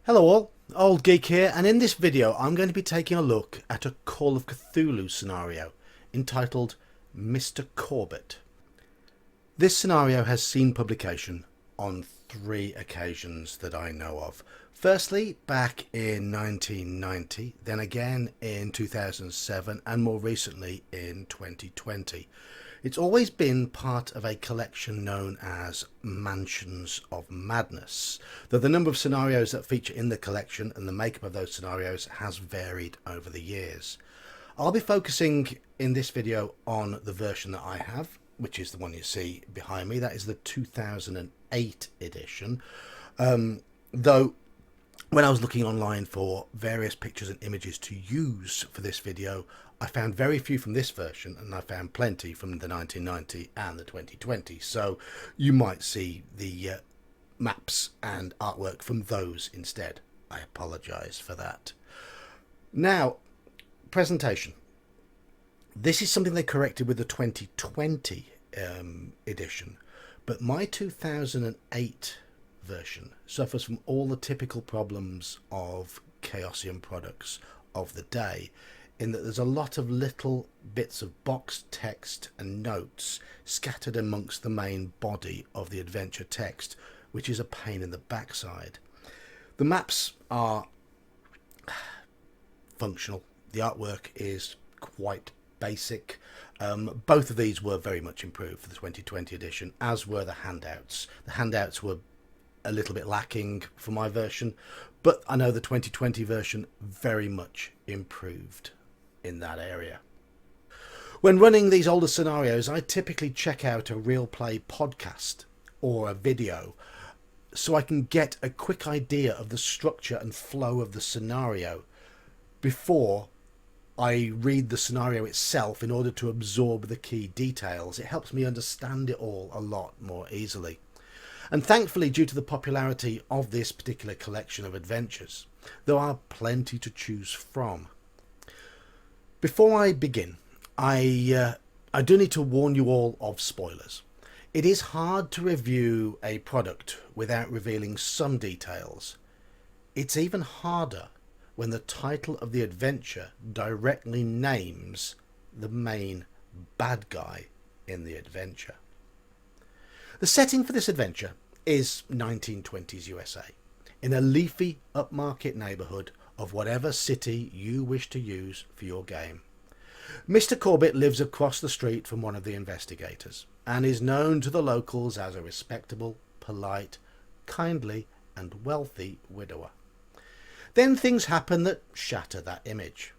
Hello all, Old Geek here, and in this video I'm going to be taking a look at a Call of Cthulhu scenario entitled Mr. Corbitt. This scenario has seen publication on 3 occasions that I know of. Firstly, back in 1990, then again in 2007, and more recently in 2020. It's always been part of a collection known as Mansions of Madness, though the number of scenarios that feature in the collection and the makeup of those scenarios has varied over the years. I'll be focusing in this video on the version that I have, which is the one you see behind me. That is the 2008 edition, though when I was looking online for various pictures and images to use for this video, I found very few from this version, and I found plenty from the 1990 and the 2020. So you might see the maps and artwork from those instead. I apologise for that. Now, presentation. This is something they corrected with the 2020 edition, but my 2008 version suffers from all the typical problems of Chaosium products of the day, in that there's a lot of little bits of boxed text and notes scattered amongst the main body of the adventure text, which is a pain in the backside. The maps are functional. The artwork is quite basic. Both of these were very much improved for the 2020 edition, as were the handouts. The handouts were a little bit lacking for my version, but I know the 2020 version very much improved in that area. When running these older scenarios, I typically check out a real play podcast or a video so I can get a quick idea of the structure and flow of the scenario before I read the scenario itself in order to absorb the key details. It helps me understand it all a lot more easily. And thankfully, due to the popularity of this particular collection of adventures, there are plenty to choose from. Before I begin, I do need to warn you all of spoilers. It is hard to review a product without revealing some details. It's even harder when the title of the adventure directly names the main bad guy in the adventure. The setting for this adventure is 1920s USA, in a leafy upmarket neighbourhood of whatever city you wish to use for your game. Mr. Corbitt lives across the street from one of the investigators and is known to the locals as a respectable, polite, kindly and wealthy widower. Then things happen that shatter that image.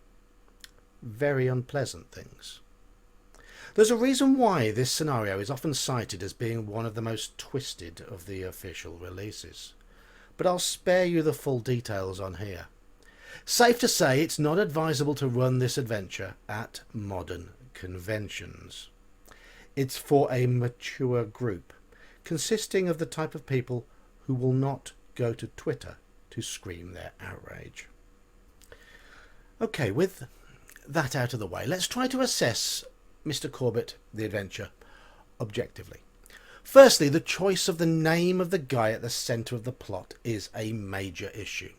Very unpleasant things. There's a reason why this scenario is often cited as being one of the most twisted of the official releases, but I'll spare you the full details on here. Safe to say it's not advisable to run this adventure at modern conventions. It's for a mature group, consisting of the type of people who will not go to Twitter to scream their outrage. Okay, with that out of the way, let's try to assess Mr. Corbitt, the adventure, objectively. Firstly, the choice of the name of the guy at the centre of the plot is a major issue.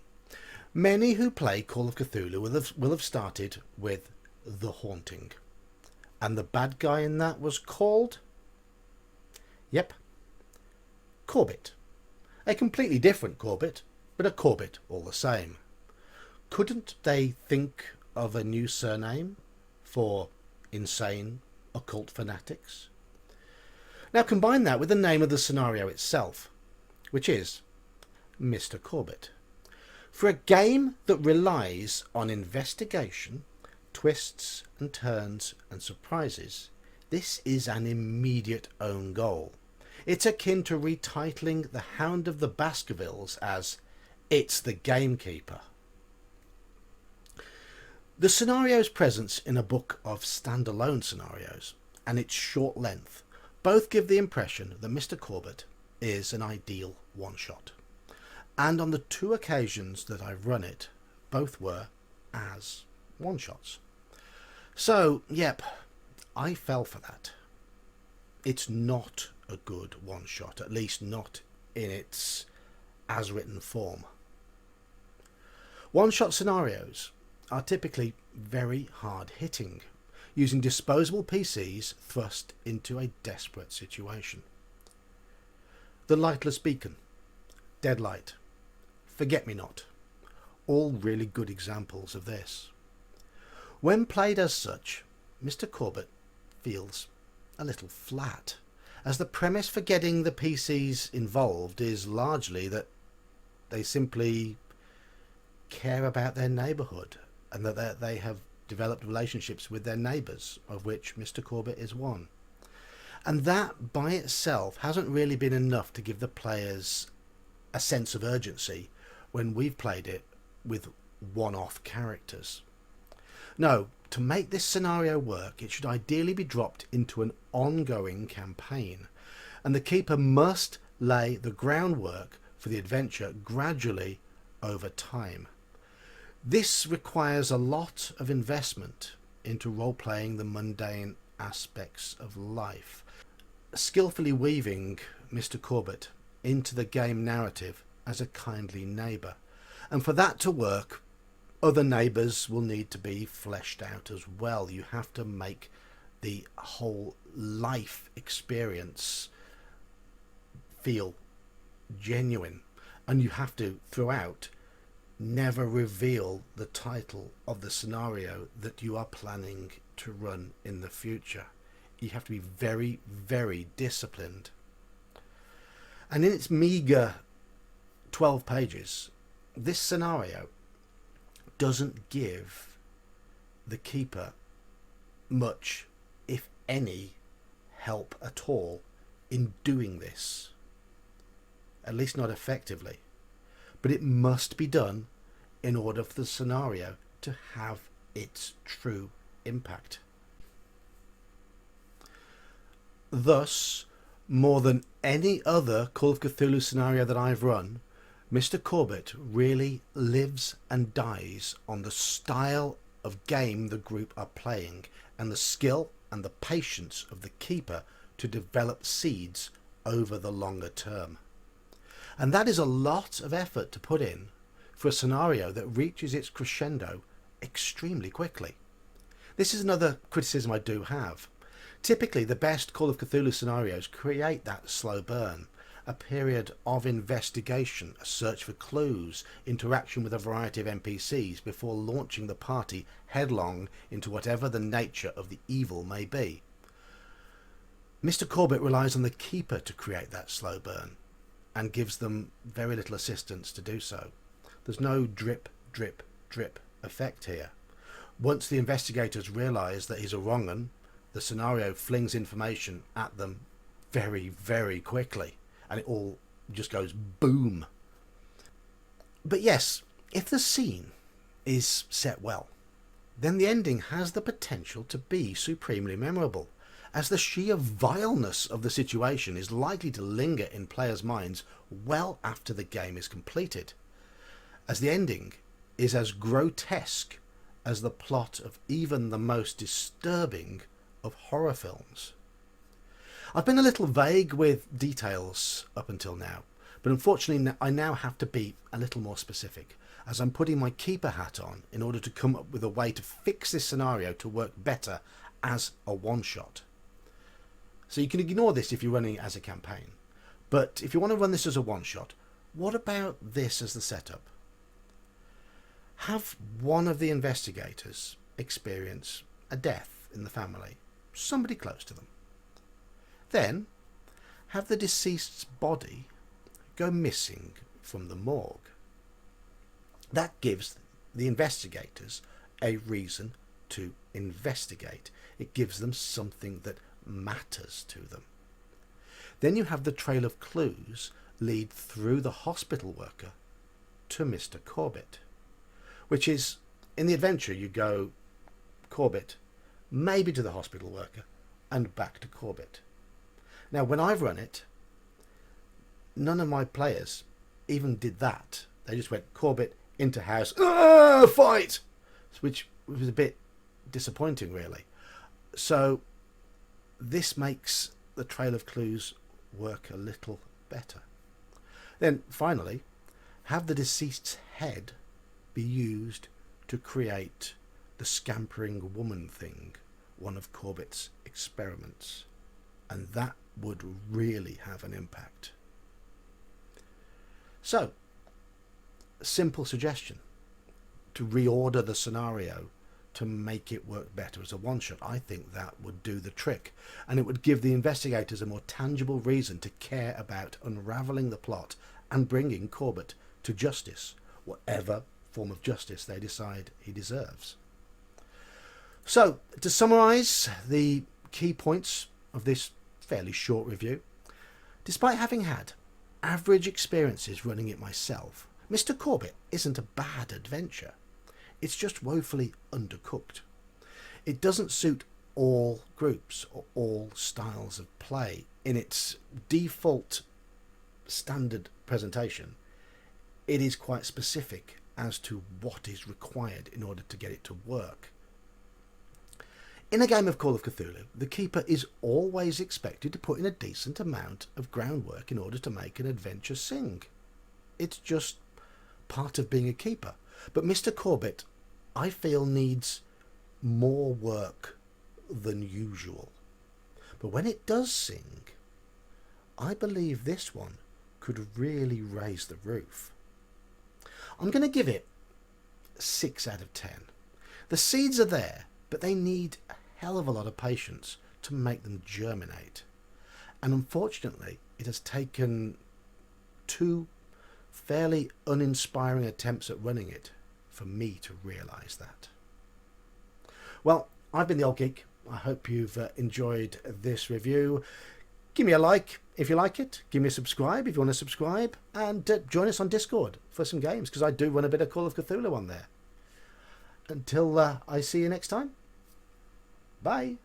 Many who play Call of Cthulhu will have started with The Haunting. And the bad guy in that was called? Yep, Corbitt. A completely different Corbitt, but a Corbitt all the same. Couldn't they think of a new surname for insane occult fanatics? Now combine that with the name of the scenario itself, which is Mr. Corbitt. For a game that relies on investigation, twists and turns and surprises, this is an immediate own goal. It's akin to retitling The Hound of the Baskervilles as It's the Gamekeeper. The scenario's presence in a book of standalone scenarios and its short length both give the impression that Mr. Corbitt is an ideal one-shot. And on the 2 occasions that I've run it, both were as one-shots. So, yep, I fell for that. It's not a good one-shot, at least not in its as-written form. One-shot scenarios are typically very hard-hitting, using disposable PCs thrust into a desperate situation. The Lightless Beacon, Deadlight, Forget-Me-Not, all really good examples of this. When played as such, Mr. Corbitt feels a little flat, as the premise for getting the PCs involved is largely that they simply care about their neighbourhood and that they have developed relationships with their neighbours, of which Mr. Corbitt is one. And that by itself hasn't really been enough to give the players a sense of urgency when we've played it with one-off characters. No, to make this scenario work, it should ideally be dropped into an ongoing campaign, and the keeper must lay the groundwork for the adventure gradually over time. This requires a lot of investment into role-playing the mundane aspects of life, skillfully weaving Mr. Corbitt into the game narrative as a kindly neighbour. And for that to work, other neighbours will need to be fleshed out as well. You have to make the whole life experience feel genuine, and you have to, throughout, never reveal the title of the scenario that you are planning to run in the future. You have to be very, very disciplined. And in its meagre 12 pages, this scenario doesn't give the keeper much, if any, help at all in doing this. At least not effectively. But it must be done in order for the scenario to have its true impact. Thus, more than any other Call of Cthulhu scenario that I've run, Mr. Corbitt really lives and dies on the style of game the group are playing and the skill and the patience of the keeper to develop seeds over the longer term. And that is a lot of effort to put in for a scenario that reaches its crescendo extremely quickly. This is another criticism I do have. Typically, the best Call of Cthulhu scenarios create that slow burn, a period of investigation, a search for clues, interaction with a variety of NPCs before launching the party headlong into whatever the nature of the evil may be. Mr. Corbitt relies on the keeper to create that slow burn, and gives them very little assistance to do so. There's no drip, drip, drip effect here. Once the investigators realise that he's a wrong 'un, the scenario flings information at them very, very quickly, and it all just goes boom. But yes, if the scene is set well, then the ending has the potential to be supremely memorable, as the sheer vileness of the situation is likely to linger in players' minds well after the game is completed, as the ending is as grotesque as the plot of even the most disturbing of horror films. I've been a little vague with details up until now, but unfortunately I now have to be a little more specific, as I'm putting my keeper hat on in order to come up with a way to fix this scenario to work better as a one-shot. So you can ignore this if you're running it as a campaign. But if you want to run this as a one-shot, what about this as the setup? Have one of the investigators experience a death in the family, somebody close to them. Then have the deceased's body go missing from the morgue. That gives the investigators a reason to investigate. It gives them something that matters to them. Then you have the trail of clues lead through the hospital worker to Mr. Corbitt, which is, in the adventure you go Corbitt, maybe to the hospital worker, and back to Corbitt. Now when I've run it, none of my players even did that. They just went Corbitt into house, fight, which was a bit disappointing really. So this makes the trail of clues work a little better. Then finally, have the deceased's head be used to create the scampering woman thing, one of Corbitt's experiments, and that would really have an impact. So, simple suggestion to reorder the scenario to make it work better as a one-shot. I think that would do the trick, and it would give the investigators a more tangible reason to care about unravelling the plot and bringing Corbitt to justice, whatever form of justice they decide he deserves. So, to summarise the key points of this fairly short review, despite having had average experiences running it myself, Mr. Corbitt isn't a bad adventure. It's just woefully undercooked. It doesn't suit all groups or all styles of play. In its default standard presentation, it is quite specific as to what is required in order to get it to work. In a game of Call of Cthulhu, the keeper is always expected to put in a decent amount of groundwork in order to make an adventure sing. It's just part of being a keeper. But Mr. Corbitt, I feel, needs more work than usual. But when it does sing, I believe this one could really raise the roof. I'm going to give it 6 out of 10. The seeds are there, but they need a hell of a lot of patience to make them germinate. And unfortunately, it has taken 2 fairly uninspiring attempts at running it for me to realise that. Well, I've been the Old Geek. I hope you've enjoyed this review. Give me a like if you like it. Give me a subscribe if you want to subscribe. And join us on Discord for some games, because I do run a bit of Call of Cthulhu on there. Until I see you next time. Bye.